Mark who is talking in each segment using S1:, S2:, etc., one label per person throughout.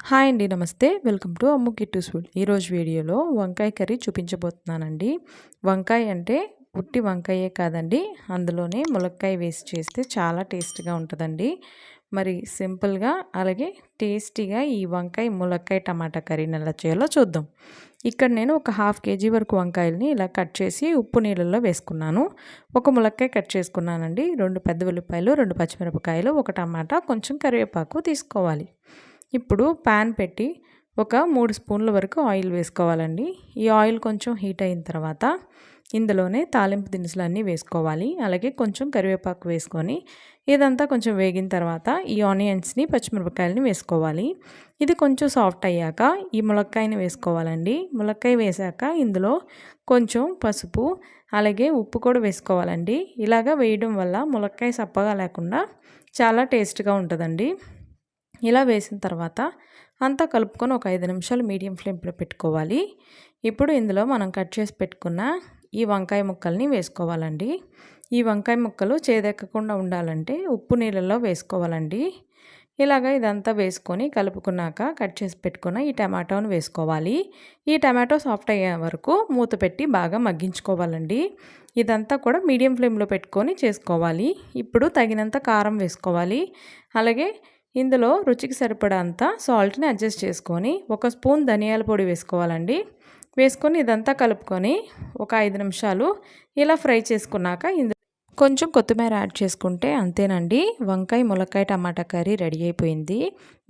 S1: Hi అండి, నమస్తే. Welcome to Ammu Kittu's food. ఈరోజు వీడియోలో వంకాయ కర్రీ చూపించబోతున్నానండి. వంకాయ అంటే ఉట్టి వంకాయే కాదండి, అందులోనే ములక్కాయ వేసి చేస్తే చాలా టేస్ట్గా ఉంటుందండి. మరి సింపుల్గా అలాగే టేస్టీగా ఈ వంకాయ ములక్కాయ టమాటా కర్రీని ఎలా చేయాలో చూద్దాం. ఇక్కడ నేను ఒక 1/2 కేజీ వరకు వంకాయలని ఇలా కట్ చేసి ఉప్పు నీళ్ళల్లో వేసుకున్నాను. ఒక ములక్కాయ కట్ చేసుకున్నానండి. 2 పెద్ద ఉల్లిపాయలు, 2 పచ్చిమిరపకాయలు, ఒక టమాటా, కొంచెం కరివేపాకు తీసుకోవాలి. ఇప్పుడు ప్యాన్ పెట్టి ఒక 3 స్పూన్ల వరకు ఆయిల్ వేసుకోవాలండి. ఈ ఆయిల్ కొంచెం హీట్ అయిన తర్వాత ఇందులోనే తాలింపు దినుసులన్నీ వేసుకోవాలి. అలాగే కొంచెం కరివేపాకు వేసుకొని ఇదంతా కొంచెం వేగిన తర్వాత ఈ ఆనియన్స్ని, పచ్చిమిరపకాయలని వేసుకోవాలి. ఇది కొంచెం సాఫ్ట్ అయ్యాక ఈ ములక్కాయని వేసుకోవాలండి. ములక్కాయ వేసాక ఇందులో కొంచెం పసుపు అలాగే ఉప్పు కూడా వేసుకోవాలండి. ఇలాగా వేయడం వల్ల ములక్కాయ సప్పగా లేకుండా చాలా టేస్ట్గా ఉంటుందండి. ఇలా వేసిన తర్వాత అంతా కలుపుకొని ఒక 5 నిమిషాలు మీడియం ఫ్లేమ్లో పెట్టుకోవాలి. ఇప్పుడు ఇందులో మనం కట్ చేసి పెట్టుకున్న ఈ వంకాయ ముక్కల్ని వేసుకోవాలండి. ఈ వంకాయ ముక్కలు చేదెక్కకుండా ఉండాలంటే ఉప్పు నీళ్ళల్లో వేసుకోవాలండి. ఇలాగ ఇదంతా వేసుకొని కలుపుకున్నాక కట్ చేసి పెట్టుకున్న ఈ టమాటోని వేసుకోవాలి. ఈ టమాటో సాఫ్ట్ అయ్యే వరకు మూత పెట్టి బాగా మగ్గించుకోవాలండి. ఇదంతా కూడా మీడియం ఫ్లేమ్లో పెట్టుకొని చేసుకోవాలి. ఇప్పుడు తగినంత కారం వేసుకోవాలి. అలాగే ఇందులో రుచికి సరిపడంత సాల్ట్ని అడ్జస్ట్ చేసుకొని ఒక స్పూన్ ధనియాల పొడి వేసుకోవాలండి. వేసుకొని ఇదంతా కలుపుకొని ఒక 5 నిమిషాలు ఇలా ఫ్రై చేసుకున్నాక ఇందులో కొంచెం కొత్తిమీర యాడ్ చేసుకుంటే అంతేనండి, వంకాయ ములక్కాయ టమాటా కర్రీ రెడీ అయిపోయింది.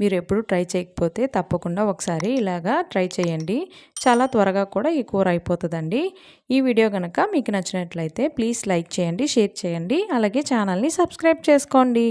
S1: మీరు ఎప్పుడు ట్రై చేయకపోతే తప్పకుండా ఒకసారి ఇలాగా ట్రై చేయండి. చాలా త్వరగా కూడా ఈ కూర అయిపోతుందండి. ఈ వీడియో కనుక మీకు నచ్చినట్లయితే ప్లీజ్ లైక్ చేయండి, షేర్ చేయండి, అలాగే ఛానల్ని సబ్స్క్రైబ్ చేసుకోండి.